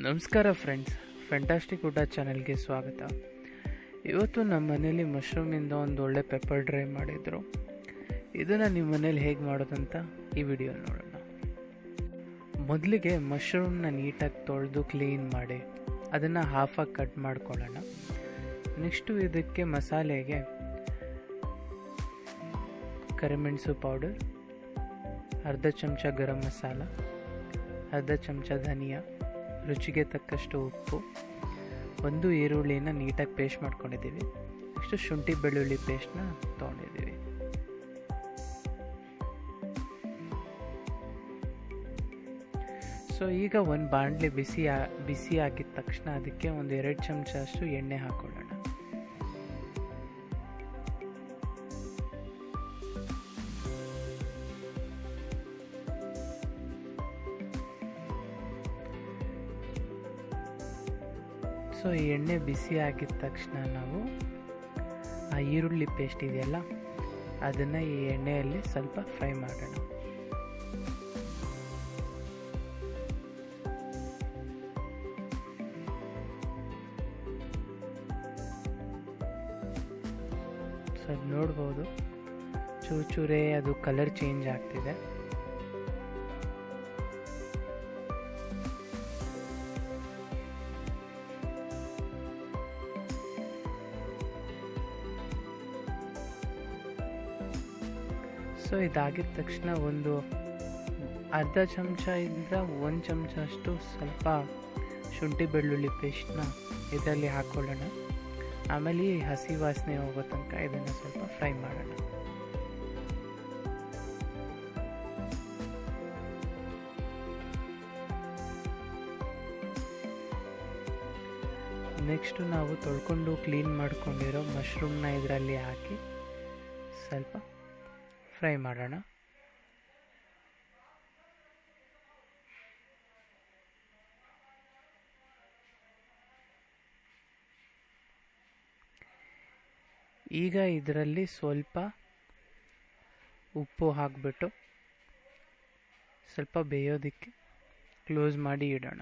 ನಮಸ್ಕಾರ friends, fantastic ಊಟ ಚಾನೆಲ್ಗೆ ಸ್ವಾಗತ. ಇವತ್ತು ನಮ್ಮ ಮನೇಲಿ ಮಶ್ರೂಮಿಂದ ಒಂದು ಒಳ್ಳೆ ಪೆಪ್ಪರ್ ಡ್ರೈ ಮಾಡಿದರು. ಇದನ್ನು ನಿಮ್ಮ ಮನೇಲಿ ಹೇಗೆ ಮಾಡೋದಂತ ಈ ವಿಡಿಯೋ ನೋಡೋಣ. ಮೊದಲಿಗೆ ಮಶ್ರೂಮ್ನ ನೀಟಾಗಿ ತೊಳೆದು ಕ್ಲೀನ್ ಮಾಡಿ ಅದನ್ನು ಹಾಫಾಗಿ ಕಟ್ ಮಾಡ್ಕೊಳ್ಳೋಣ. ನೆಕ್ಸ್ಟು ಇದಕ್ಕೆ ಮಸಾಲೆಗೆ ಕರಿಮೆಣಸು ಪೌಡರ್, ಅರ್ಧ ಚಮಚ ಗರಂ ಮಸಾಲ, ಅರ್ಧ ಚಮಚ ಧನಿಯಾ, ರುಚಿಗೆ ತಕ್ಕಷ್ಟು ಉಪ್ಪು, ಒಂದು ಈರುಳ್ಳಿನ ನೀಟಾಗಿ ಪೇಸ್ಟ್ ಮಾಡ್ಕೊಂಡಿದ್ದೀವಿ. ನೆಕ್ಸ್ಟು ಶುಂಠಿ ಬೆಳ್ಳುಳ್ಳಿ ಪೇಸ್ಟ್ನ ತೊಗೊಂಡಿದ್ದೀವಿ. ಸೊ ಈಗ ಒಂದು ಬಾಣಲೆ ಬಿಸಿ ಆಗಿದ ತಕ್ಷಣ ಅದಕ್ಕೆ ಒಂದು 2 ಚಮಚ ಅಷ್ಟು ಎಣ್ಣೆ ಹಾಕೊಳ್ಳೋಣ. ಸೊ ಈ ಎಣ್ಣೆ ಬಿಸಿ ಆಗಿದ ತಕ್ಷಣ ನಾವು ಆ ಈರುಳ್ಳಿ ಪೇಸ್ಟ್ ಇದೆಯಲ್ಲ ಅದನ್ನು ಈ ಎಣ್ಣೆಯಲ್ಲಿ ಸ್ವಲ್ಪ ಫ್ರೈ ಮಾಡೋಣ. ಸೊ ಅದು ನೋಡ್ಬೋದು, ಚೂರೇ ಅದು ಕಲರ್ ಚೇಂಜ್ ಆಗ್ತಿದೆ. ಸೊ ಇದಾಗಿದ ತಕ್ಷಣ ಒಂದು ಅರ್ಧ ಚಮಚ ಇಂದ 1 ಚಮಚ ಅಷ್ಟು ಸ್ವಲ್ಪ ಶುಂಠಿ ಬೆಳ್ಳುಳ್ಳಿ ಪೇಸ್ಟ್ನ ಇದರಲ್ಲಿ ಹಾಕ್ಕೊಳ್ಳೋಣ. ಆಮೇಲೆ ಈ ಹಸಿ ವಾಸನೆ ಹೋಗೋ ತನಕ ಇದನ್ನು ಸ್ವಲ್ಪ ಫ್ರೈ ಮಾಡೋಣ. ನೆಕ್ಸ್ಟು ನಾವು ತೊಳ್ಕೊಂಡು ಕ್ಲೀನ್ ಮಾಡ್ಕೊಂಡಿರೋ ಮಶ್ರೂಮ್ನ ಇದರಲ್ಲಿ ಹಾಕಿ ಸ್ವಲ್ಪ ಫ್ರೈ ಮಾಡೋಣ. ಈಗ ಇದರಲ್ಲಿ ಸ್ವಲ್ಪ ಉಪ್ಪು ಹಾಕಿಬಿಟ್ಟು ಸ್ವಲ್ಪ ಬೇಯೋದಕ್ಕೆ ಕ್ಲೋಸ್ ಮಾಡಿ ಇಡೋಣ.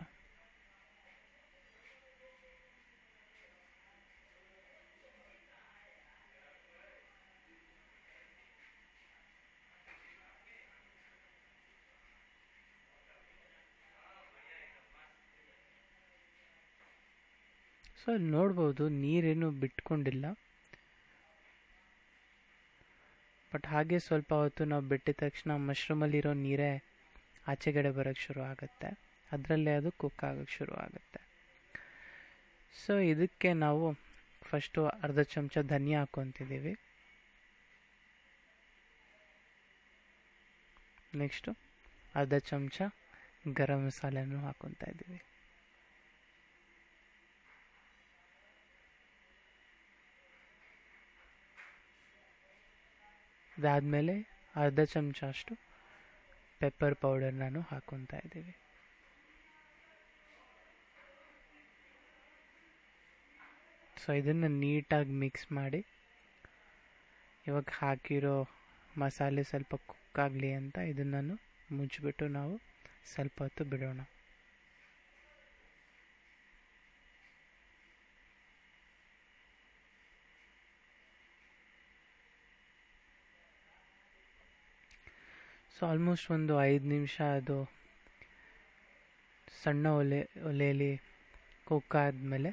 ಸೊ ನೋಡ್ಬೋದು, ನೀರೇನು ಬಿಟ್ಕೊಂಡಿಲ್ಲ, ಬಟ್ ಹಾಗೆ ಸ್ವಲ್ಪ ಹೊತ್ತು ನಾವು ಬಿಟ್ಟಿದ ತಕ್ಷಣ ಮಶ್ರೂಮಲ್ಲಿರೋ ನೀರೇ ಆಚೆಗಡೆ ಬರೋಕ್ಕೆ ಶುರು ಆಗುತ್ತೆ, ಅದರಲ್ಲೇ ಅದು ಕುಕ್ ಆಗೋಕ್ಕೆ ಶುರು ಆಗುತ್ತೆ. ಸೊ ಇದಕ್ಕೆ ನಾವು ಫಸ್ಟು ಅರ್ಧ ಚಮಚ ಧನಿಯಾ ಹಾಕ್ಕೊತಿದ್ದೀವಿ. ನೆಕ್ಸ್ಟು ಅರ್ಧ ಚಮಚ ಗರಂ ಮಸಾಲೆನೂ ಹಾಕ್ಕೊತಾ ಇದ್ದೀವಿ. ಅದಾದಮೇಲೆ ಅರ್ಧ ಚಮಚ ಅಷ್ಟು ಪೆಪ್ಪರ್ ಪೌಡರ್ನೂ ಹಾಕ್ಕೊತಾ ಇದ್ದೀವಿ. ಸೊ ಇದನ್ನು ನೀಟಾಗಿ ಮಿಕ್ಸ್ ಮಾಡಿ ಇವಾಗ ಹಾಕಿರೋ ಮಸಾಲೆ ಸ್ವಲ್ಪ ಕುಕ್ ಆಗಲಿ ಅಂತ ಇದನ್ನು ಮುಚ್ಚಿಬಿಟ್ಟು ನಾವು ಸ್ವಲ್ಪ ಹೊತ್ತು ಬಿಡೋಣ. ಸೊ ಆಲ್ಮೋಸ್ಟ್ ಒಂದು 5 ನಿಮಿಷ ಅದು ಸಣ್ಣ ಒಲೆಯಲ್ಲಿ ಕುಕ್ ಆದಮೇಲೆ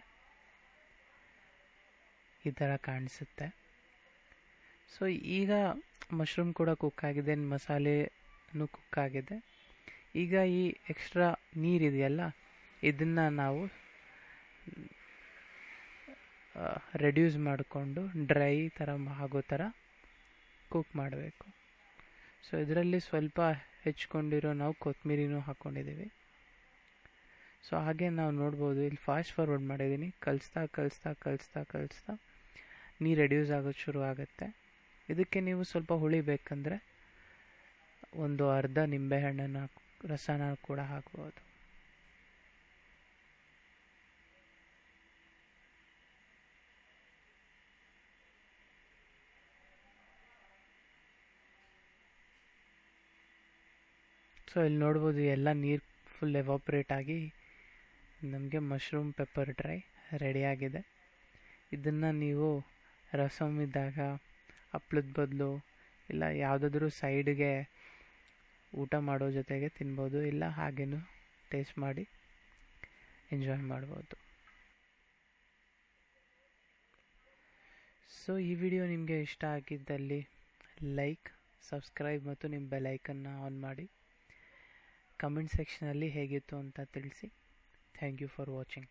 ಈ ಥರ ಕಾಣಿಸುತ್ತೆ. ಸೊ ಈಗ ಮಶ್ರೂಮ್ ಕೂಡ ಕುಕ್ ಆಗಿದೆ, ಮಸಾಲೆನೂ ಕುಕ್ ಆಗಿದೆ. ಈಗ ಈ ಎಕ್ಸ್ಟ್ರಾ ನೀರಿದೆಯಲ್ಲ ಇದನ್ನು ನಾವು ರೆಡ್ಯೂಸ್ ಮಾಡಿಕೊಂಡು ಡ್ರೈ ಥರ ಆಗೋ ಥರ ಕುಕ್ ಮಾಡಬೇಕು. ಸೊ ಇದರಲ್ಲಿ ಸ್ವಲ್ಪ ಹೆಚ್ಕೊಂಡಿರೋ ನಾವು ಕೊತ್ತಂಬರಿನೂ ಹಾಕ್ಕೊಂಡಿದ್ದೀವಿ. ಸೊ ಹಾಗೆ ನಾವು ನೋಡ್ಬೋದು, ಇಲ್ಲಿ ಫಾಸ್ಟ್ ಫಾರ್ವರ್ಡ್ ಮಾಡಿದ್ದೀನಿ. ಕಲಿಸ್ತಾ ನೀರು ರೆಡ್ಯೂಸ್ ಆಗೋದು ಶುರು ಆಗುತ್ತೆ. ಇದಕ್ಕೆ ನೀವು ಸ್ವಲ್ಪ ಹುಳಿ ಬೇಕಂದರೆ ಒಂದು ಅರ್ಧ ನಿಂಬೆಹಣ್ಣನ್ನು ರಸನ ಕೂಡ ಹಾಕ್ಬೋದು. ಸೊ ಇಲ್ಲಿ ನೋಡ್ಬೋದು ಎಲ್ಲ ನೀರು ಫುಲ್ ಎವಾಪ್ರೇಟ್ ಆಗಿ ನಮಗೆ ಮಶ್ರೂಮ್ ಪೆಪ್ಪರ್ ಡ್ರೈ ರೆಡಿಯಾಗಿದೆ. ಇದನ್ನು ನೀವು ರಸಮ್ ಇದ್ದಾಗ ಹಪ್ಳದ ಬದಲು ಇಲ್ಲ ಯಾವುದಾದ್ರೂ ಸೈಡ್ಗೆ ಊಟ ಮಾಡೋ ಜೊತೆಗೆ ತಿನ್ಬೋದು, ಇಲ್ಲ ಹಾಗೇನೂ ಟೇಸ್ಟ್ ಮಾಡಿ ಎಂಜಾಯ್ ಮಾಡ್ಬೋದು. ಸೊ ಈ ವಿಡಿಯೋ ನಿಮಗೆ ಇಷ್ಟ ಆಗಿದ್ದಲ್ಲಿ ಲೈಕ್, ಸಬ್ಸ್ಕ್ರೈಬ್ ಮತ್ತು ನಿಮ್ಮ ಬೆಲ್ ಐಕನ್ನ ಆನ್ ಮಾಡಿ. ಕಮೆಂಟ್ ಸೆಕ್ಷನಲ್ಲಿ ಹೇಗಿತ್ತು ಅಂತ ತಿಳಿಸಿ. Thank you for watching.